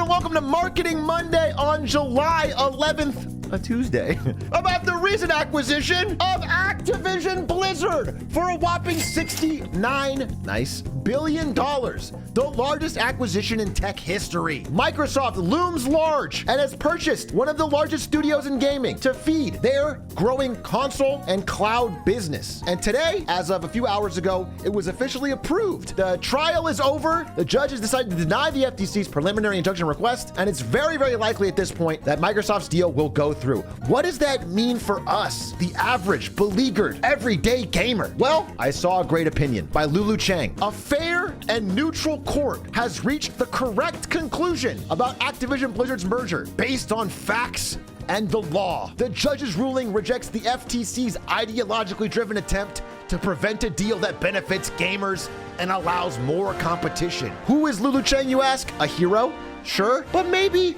and welcome to Marketing Monday on July 11th, a Tuesday, about the recent acquisition of Activision Blizzard for a whopping $69 billion, the largest acquisition in tech history. Microsoft looms large and has purchased one of the largest studios in gaming to feed their growing console and cloud business. And today, as of a few hours ago, it was officially approved. The trial is over. The judge has decided to deny the FTC's preliminary injunction request, and it's very, very likely at this point that Microsoft's deal will go through. What does that mean for us, the average, beleaguered, everyday gamer? Well, I saw a great opinion by Lulu Chang. A fair and neutral court has reached the correct conclusion about Activision Blizzard's merger based on facts and the law. The judge's ruling rejects the FTC's ideologically driven attempt to prevent a deal that benefits gamers and allows more competition. Who is Lulu Chang, you ask? A hero? Sure, but maybe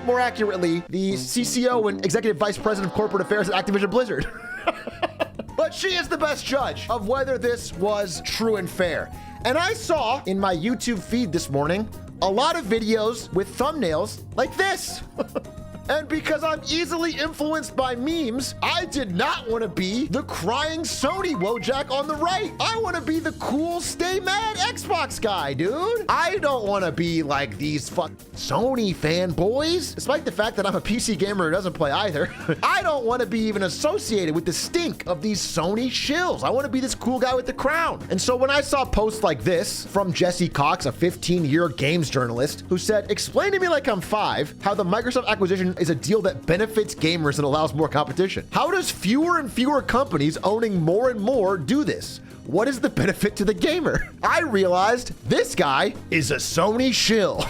more accurately, the CCO and Executive Vice President of Corporate Affairs at Activision Blizzard. But she is the best judge of whether this was true and fair. And I saw in my YouTube feed this morning a lot of videos with thumbnails like this. And because I'm easily influenced by memes, I did not want to be the crying Sony Wojak on the right. I want to be the cool stay mad Xbox guy, dude. I don't want to be like these Sony fanboys. Despite the fact that I'm a PC gamer who doesn't play either, I don't want to be even associated with the stink of these Sony shills. I want to be this cool guy with the crown. And so when I saw posts like this from Jesse Cox, a 15-year games journalist, who said, "Explain to me like I'm 5 how the Microsoft acquisition is a deal that benefits gamers and allows more competition. How does fewer and fewer companies owning more and more do this? What is the benefit to the gamer?" I realized this guy is a Sony shill.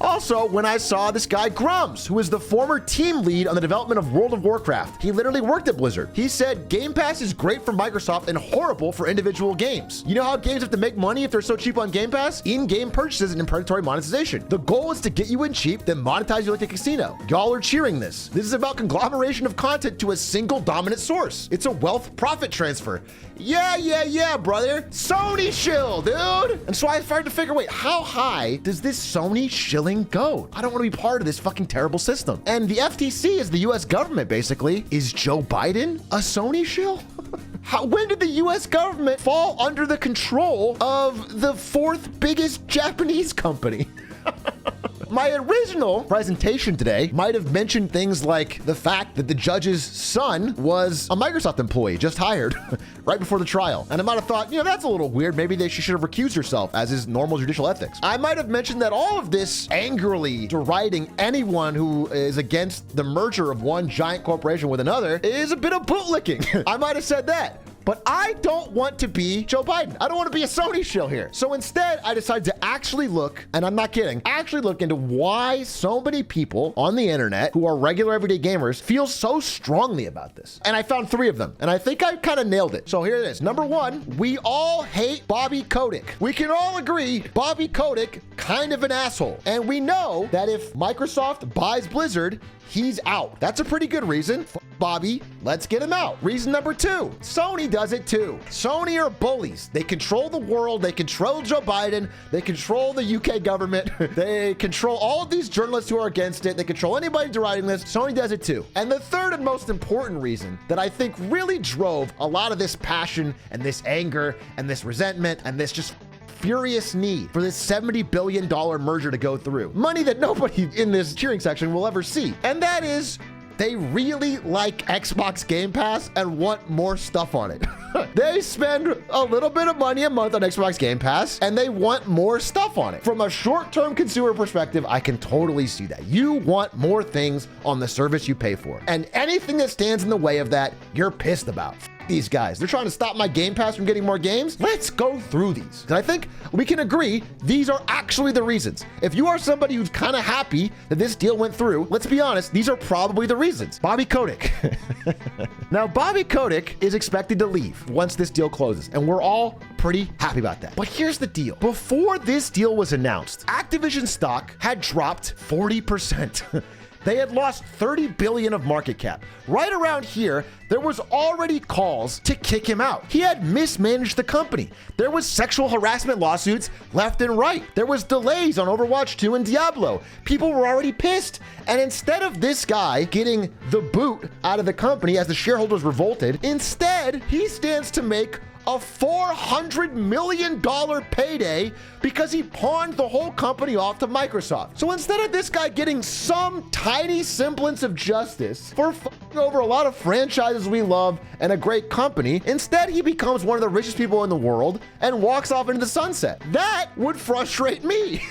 Also, when I saw this guy Grums, who is the former team lead on the development of World of Warcraft, he literally worked at Blizzard. He said, "Game Pass is great for Microsoft and horrible for individual games. You know how games have to make money if they're so cheap on Game Pass? In-game purchases and predatory monetization. The goal is to get you in cheap, then monetize you like a casino. Y'all are cheering this. This is about conglomeration of content to a single dominant source. It's a wealth profit transfer." Yeah, brother. Sony shill, dude. And so I started to figure, wait, how high does this Sony shilling go? I don't want to be part of this fucking terrible system. And the FTC is the US government, basically. Is Joe Biden a Sony shill? When did the US government fall under the control of the 4th biggest Japanese company? My original presentation today might have mentioned things like the fact that the judge's son was a Microsoft employee just hired right before the trial. And I might have thought, that's a little weird. Maybe she should have recused herself, as is normal judicial ethics. I might have mentioned that all of this angrily deriding anyone who is against the merger of one giant corporation with another is a bit of bootlicking. I might have said that. But I don't want to be Joe Biden. I don't want to be a Sony shill here. So instead, I decided to actually look, and I'm not kidding, actually look into why so many people on the internet who are regular everyday gamers feel so strongly about this. And I found 3 of them, and I think I kind of nailed it. So here it is. Number 1, we all hate Bobby Kotick. We can all agree Bobby Kotick, kind of an asshole. And we know that if Microsoft buys Blizzard, he's out. That's a pretty good reason. Bobby, let's get him out. Reason number 2, Sony does it too. Sony are bullies. They control the world. They control Joe Biden. They control the UK government. They control all of these journalists who are against it. They control anybody deriding this. Sony does it too. And the third and most important reason that I think really drove a lot of this passion and this anger and this resentment and this just furious need for this $70 billion merger to go through. Money that nobody in this cheering section will ever see. And that is, they really like Xbox Game Pass and want more stuff on it. They spend a little bit of money a month on Xbox Game Pass and they want more stuff on it. From a short-term consumer perspective, I can totally see that. You want more things on the service you pay for. And anything that stands in the way of that, you're pissed about. These guys, they're trying to stop my Game Pass from getting more games. Let's go through these. And I think we can agree these are actually the reasons. If you are somebody who's kind of happy that this deal went through, let's be honest, these are probably the reasons. Bobby Kotick. Now, Bobby Kotick is expected to leave once this deal closes, and we're all pretty happy about that. But here's the deal. Before this deal was announced, Activision stock had dropped 40%. They had lost 30 billion of market cap. Right around here, there was already calls to kick him out. He had mismanaged the company. There was sexual harassment lawsuits left and right. There was delays on Overwatch 2 and Diablo. People were already pissed. And instead of this guy getting the boot out of the company as the shareholders revolted, instead, he stands to make a $400 million payday because he pawned the whole company off to Microsoft. So instead of this guy getting some tiny semblance of justice for f***ing over a lot of franchises we love and a great company, instead he becomes one of the richest people in the world and walks off into the sunset. That would frustrate me.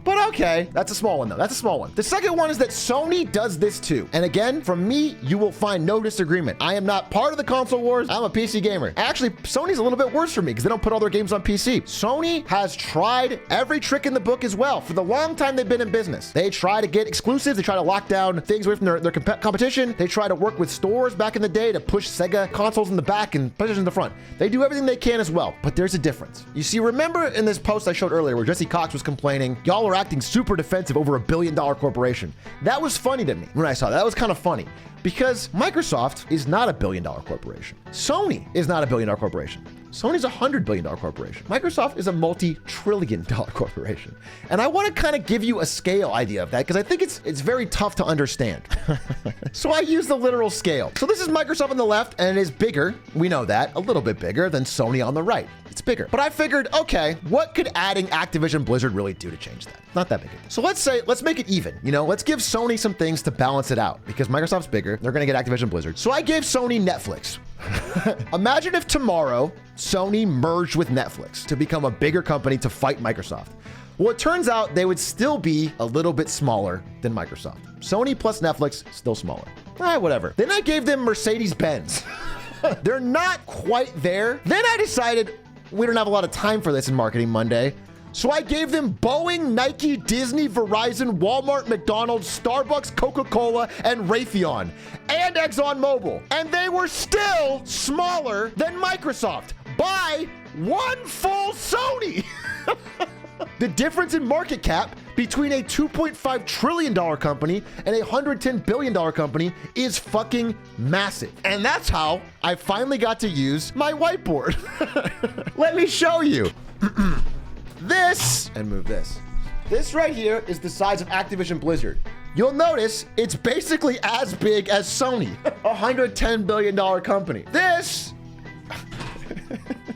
But okay, that's a small one though. That's a small one. The second one is that Sony does this too. And again, from me, you will find no disagreement. I am not part of the console wars. I'm a PC gamer. Actually, Sony's a little bit worse for me because they don't put all their games on PC. Sony has tried every trick in the book as well. For the long time they've been in business, they try to get exclusives. They try to lock down things away from their competition. They try to work with stores back in the day to push Sega consoles in the back and PlayStation in the front. They do everything they can as well, but there's a difference. You see, remember in this post I showed earlier where Jesse Cox was complaining, y'all are acting super defensive over $1 billion corporation. That was funny to me when I saw that. That was kind of funny because Microsoft is not $1 billion corporation. Sony is not $1 billion corporation. Sony's a $100 billion corporation. Microsoft is a multi-trillion dollar corporation. And I want to kind of give you a scale idea of that because I think it's very tough to understand. So I use the literal scale. So this is Microsoft on the left and it is bigger. We know that, a little bit bigger than Sony on the right. It's bigger. But I figured, okay, what could adding Activision Blizzard really do to change that? Not that big. So let's make it even. You know, let's give Sony some things to balance it out because Microsoft's bigger. They're going to get Activision Blizzard. So I gave Sony Netflix. Imagine if tomorrow Sony merged with Netflix to become a bigger company to fight Microsoft. Well, it turns out they would still be a little bit smaller than Microsoft. Sony plus Netflix, still smaller. Whatever. Then I gave them Mercedes-Benz. They're not quite there. Then I decided we don't have a lot of time for this in Marketing Monday. So I gave them Boeing, Nike, Disney, Verizon, Walmart, McDonald's, Starbucks, Coca-Cola, and Raytheon, and ExxonMobil. And they were still smaller than Microsoft by one full Sony. The difference in market cap between a $2.5 trillion company and a $110 billion company is fucking massive. And that's how I finally got to use my whiteboard. Let me show you. This, and move this. This right here is the size of Activision Blizzard. You'll notice it's basically as big as Sony, a $110 billion company. This,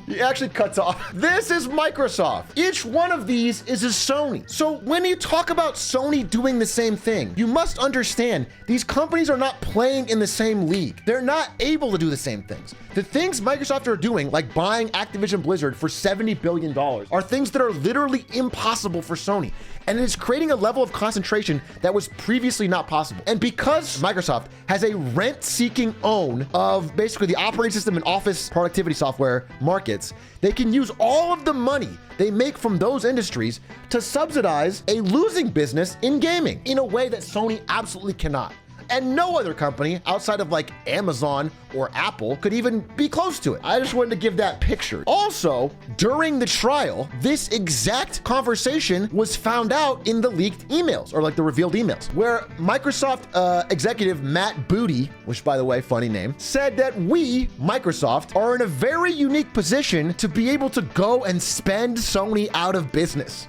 it actually cuts off. This is Microsoft. Each one of these is a Sony. So when you talk about Sony doing the same thing, you must understand these companies are not playing in the same league. They're not able to do the same things. The things Microsoft are doing, like buying Activision Blizzard for $70 billion, are things that are literally impossible for Sony. And it is creating a level of concentration that was previously not possible. And because Microsoft has a rent-seeking own of basically the operating system and office productivity software markets, they can use all of the money they make from those industries to subsidize a losing business in gaming in a way that Sony absolutely cannot. And no other company outside of like Amazon or Apple could even be close to it. I just wanted to give that picture. Also, during the trial, this exact conversation was found out in the leaked emails, or like the revealed emails, where Microsoft executive Matt Booty, which by the way, funny name, said that we, Microsoft, are in a very unique position to be able to go and spend Sony out of business.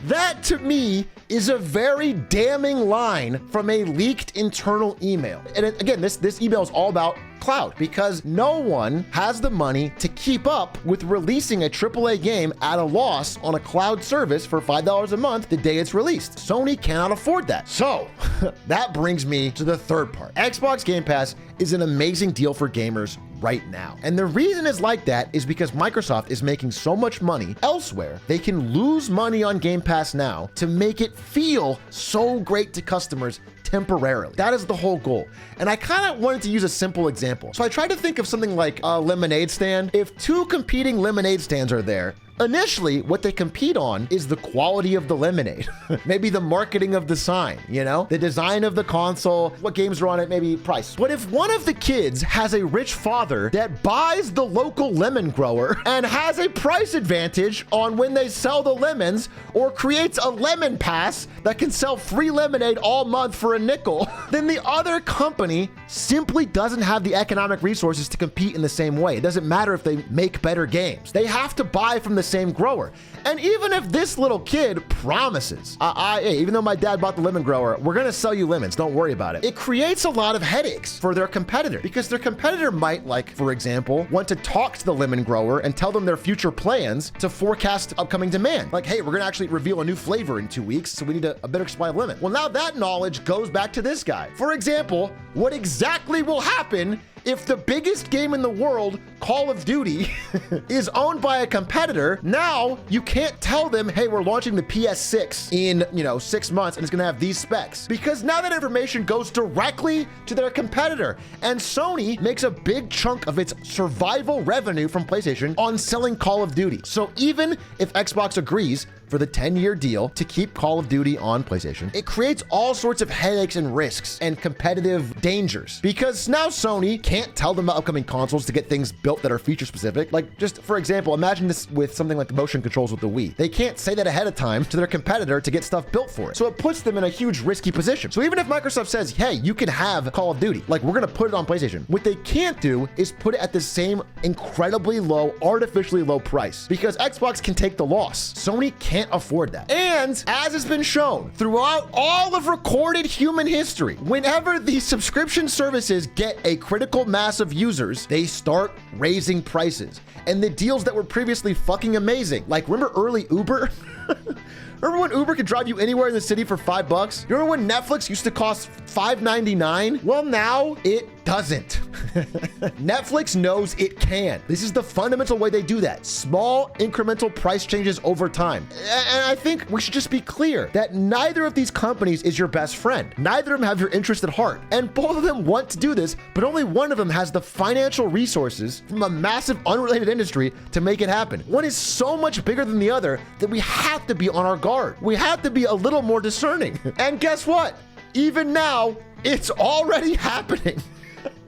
That to me is a very damning line from a leaked internal email. And again, this email is all about cloud because no one has the money to keep up with releasing a AAA game at a loss on a cloud service for $5 a month the day it's released. Sony cannot afford that. So that brings me to the third part. Xbox Game Pass is an amazing deal for gamers right now. And the reason it's like that is because Microsoft is making so much money elsewhere, they can lose money on Game Pass now to make it feel so great to customers temporarily. That is the whole goal. And I kind of wanted to use a simple example. So I tried to think of something like a lemonade stand. If two competing lemonade stands are there, Initially, what they compete on is the quality of the lemonade, maybe the marketing of the sign, you know, the design of the console, what games are on it, maybe price. But if one of the kids has a rich father that buys the local lemon grower and has a price advantage on when they sell the lemons, or creates a lemon pass that can sell free lemonade all month for a nickel, then the other company simply doesn't have the economic resources to compete in the same way. It doesn't matter if they make better games. They have to buy from the same grower. And even if this little kid promises, hey, even though my dad bought the lemon grower, we're gonna sell you lemons, don't worry about it. It creates a lot of headaches for their competitor, because their competitor might, like, for example, want to talk to the lemon grower and tell them their future plans to forecast upcoming demand. Like, hey, we're gonna actually reveal a new flavor in 2 weeks, so we need a better supply of lemon. Well, now that knowledge goes back to this guy. For example, what exactly will happen if the biggest game in the world, Call of Duty, is owned by a competitor? Now you can't tell them, hey, we're launching the PS6 in, 6 months and it's gonna have these specs, because now that information goes directly to their competitor. And Sony makes a big chunk of its survival revenue from PlayStation on selling Call of Duty. So even if Xbox agrees for the 10-year deal to keep Call of Duty on PlayStation, it creates all sorts of headaches and risks and competitive dangers, because now Sony can't tell them about upcoming consoles to get things built that are feature specific. Like, just for example, imagine this with something like the motion controls with the Wii. They can't say that ahead of time to their competitor to get stuff built for it. So it puts them in a huge risky position. So even if Microsoft says, hey, you can have Call of Duty, like, we're gonna put it on PlayStation, what they can't do is put it at the same incredibly low, artificially low price, because Xbox can take the loss. Sony can't afford that. And as has been shown throughout all of recorded human history, whenever these subscription services get a critical mass of users, they start raising prices. And the deals that were previously fucking amazing, like, remember early Uber? Remember when Uber could drive you anywhere in the city for $5? You remember when Netflix used to cost $5.99? Well, now it doesn't. Netflix knows it can. This is the fundamental way they do that. Small incremental price changes over time. And I think we should just be clear that neither of these companies is your best friend. Neither of them have your interest at heart. And both of them want to do this, but only one of them has the financial resources from a massive unrelated industry to make it happen. One is so much bigger than the other that we have to be on our guard. We have to be a little more discerning. And guess what? Even now, it's already happening.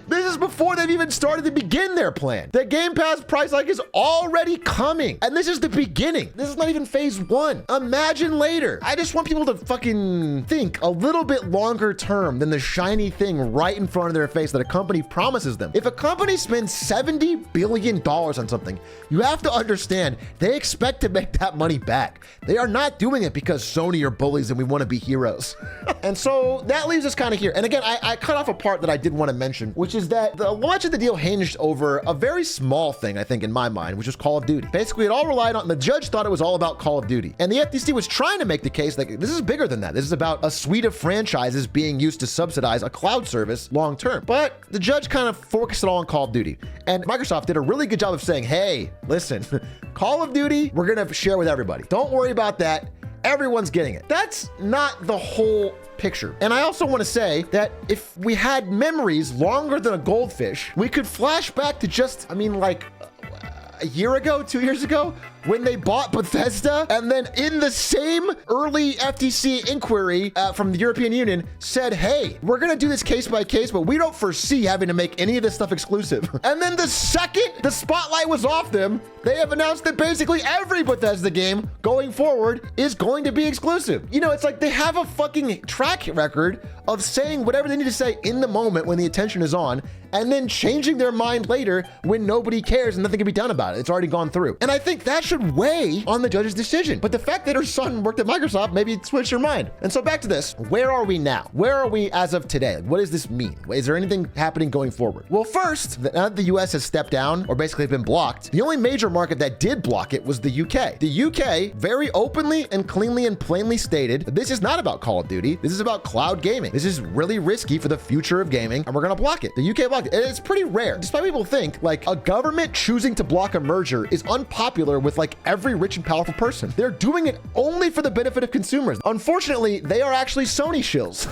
This is before they've even started to begin their plan. The Game Pass price hike is already coming. And this is the beginning. This is not even phase 1. Imagine later. I just want people to fucking think a little bit longer term than the shiny thing right in front of their face that a company promises them. If a company spends $70 billion on something, you have to understand they expect to make that money back. They are not doing it because Sony are bullies and we want to be heroes. And so that leaves us kind of here. And again, I cut off a part that I did want to mention, which is that the launch of the deal hinged over a very small thing, I think, in my mind, which was Call of Duty. Basically, it all relied on, the judge thought it was all about Call of Duty. And the FTC was trying to make the case like, this is bigger than that. This is about a suite of franchises being used to subsidize a cloud service long term. But the judge kind of focused it all on Call of Duty. And Microsoft did a really good job of saying, hey, listen, Call of Duty, we're gonna share with everybody. Don't worry about that. Everyone's getting it. That's not the whole picture. And I also want to say that if we had memories longer than a goldfish, we could flash back to just, like a year ago, 2 years ago, when they bought Bethesda, and then in the same early FTC inquiry from the European Union said, hey, we're gonna do this case by case, but we don't foresee having to make any of this stuff exclusive. And then the second the spotlight was off them, they have announced that basically every Bethesda game going forward is going to be exclusive. It's like they have a fucking track record of saying whatever they need to say in the moment when the attention is on, and then changing their mind later when nobody cares and nothing can be done about it. It's already gone through. And I think that should weigh on the judge's decision. But the fact that her son worked at Microsoft maybe switched her mind. And so back to this, where are we now? Where are we as of today? What does this mean? Is there anything happening going forward? Well, first, now that the US has stepped down or basically been blocked, the only major market that did block it was the UK. The UK very openly and cleanly and plainly stated that this is not about Call of Duty. This is about cloud gaming. This is really risky for the future of gaming, and we're gonna block it. The UK blocked it. And it's pretty rare. Despite people think like a government choosing to block a merger is unpopular with like every rich and powerful person. They're doing it only for the benefit of consumers. Unfortunately, they are actually Sony shills.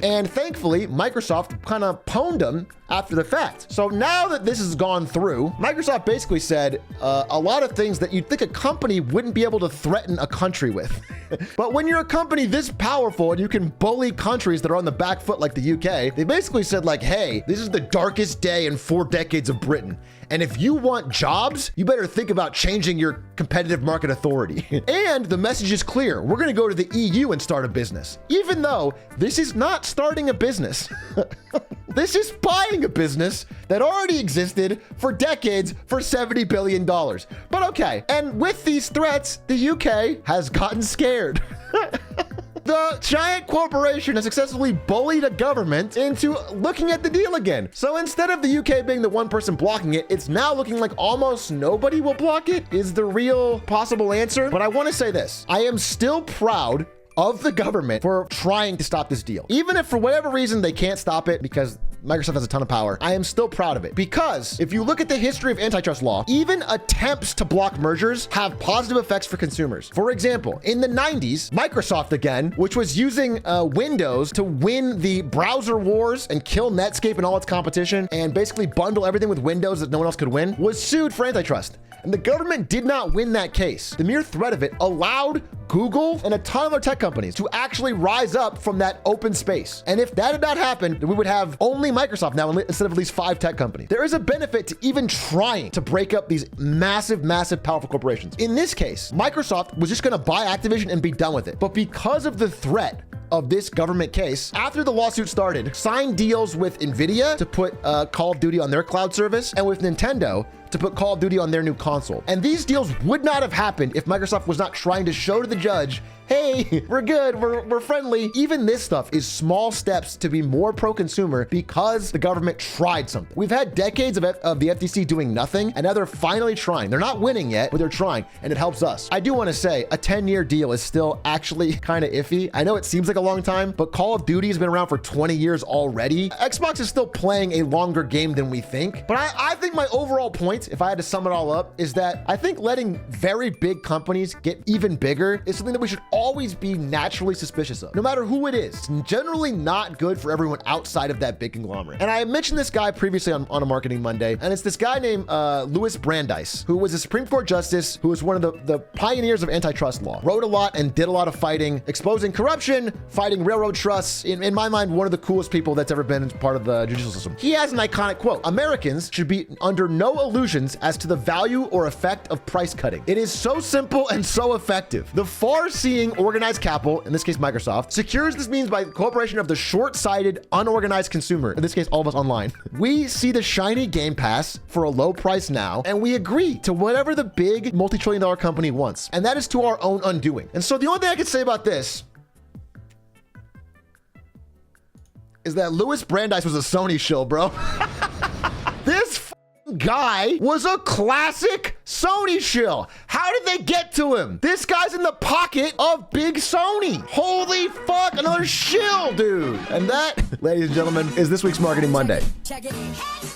And thankfully, Microsoft kind of pwned them after the fact. So now that this has gone through, Microsoft basically said a lot of things that you'd think a company wouldn't be able to threaten a country with. But when you're a company this powerful and you can bully countries that are on the back foot like the UK, they basically said like, hey, this is the darkest day in 4 decades of Britain. And if you want jobs, you better think about changing your competitive market authority. And the message is clear. We're going to go to the EU and start a business, even though this is not starting a business. This is buying a business that already existed for decades for $70 billion. But okay. And with these threats, the UK has gotten scared. The giant corporation has successfully bullied a government into looking at the deal again. So instead of the UK being the one person blocking it, it's now looking like almost nobody will block it is the real possible answer. But I want to say this. I am still proud of the government for trying to stop this deal. Even if for whatever reason they can't stop it because Microsoft has a ton of power, I am still proud of it. Because if you look at the history of antitrust law, even attempts to block mergers have positive effects for consumers. For example, in the 90s, Microsoft again, which was using Windows to win the browser wars and kill Netscape and all its competition and basically bundle everything with Windows that no one else could win, was sued for antitrust. And the government did not win that case. The mere threat of it allowed Google and a ton of other tech companies to actually rise up from that open space. And if that had not happened, then we would have only Microsoft now instead of at least 5 tech companies. There is a benefit to even trying to break up these massive, powerful corporations. In this case, Microsoft was just going to buy Activision and be done with it. But because of the threat of this government case, after the lawsuit started, signed deals with Nvidia to put Call of Duty on their cloud service and with Nintendo to put Call of Duty on their new console. And these deals would not have happened if Microsoft was not trying to show to the judge, hey, we're good, we're friendly. Even this stuff is small steps to be more pro-consumer because the government tried something. We've had decades of the FTC doing nothing, and now they're finally trying. They're not winning yet, but they're trying, and it helps us. I do want to say a 10-year deal is still actually kind of iffy. I know it seems like a long time, but Call of Duty has been around for 20 years already. Xbox is still playing a longer game than we think, but I think my overall point, if I had to sum it all up, is that I think letting very big companies get even bigger is something that we should always be naturally suspicious of, no matter who it is. It's generally not good for everyone outside of that big conglomerate. And I mentioned this guy previously on a Marketing Monday, and it's this guy named Louis Brandeis, who was a Supreme Court justice, who was one of the pioneers of antitrust law, wrote a lot and did a lot of fighting, exposing corruption, fighting railroad trusts. In my mind, one of the coolest people that's ever been part of the judicial system. He has an iconic quote: Americans should be under no illusions as to the value or effect of price cutting. It is so simple and so effective. The far-seeing organized capital, in this case Microsoft, secures this means by cooperation of the short-sighted, unorganized consumer, in this case all of us online. We see the shiny Game Pass for a low price now, and we agree to whatever the big multi-trillion-dollar company wants. And that is to our own undoing. And so the only thing I can say about this is that Louis Brandeis was a Sony shill, bro. This guy was a classic Sony shill. How did they get to him? This guy's in the pocket of big Sony. Holy fuck, another shill, dude. And that, ladies and gentlemen, is this week's Marketing Monday. Check it.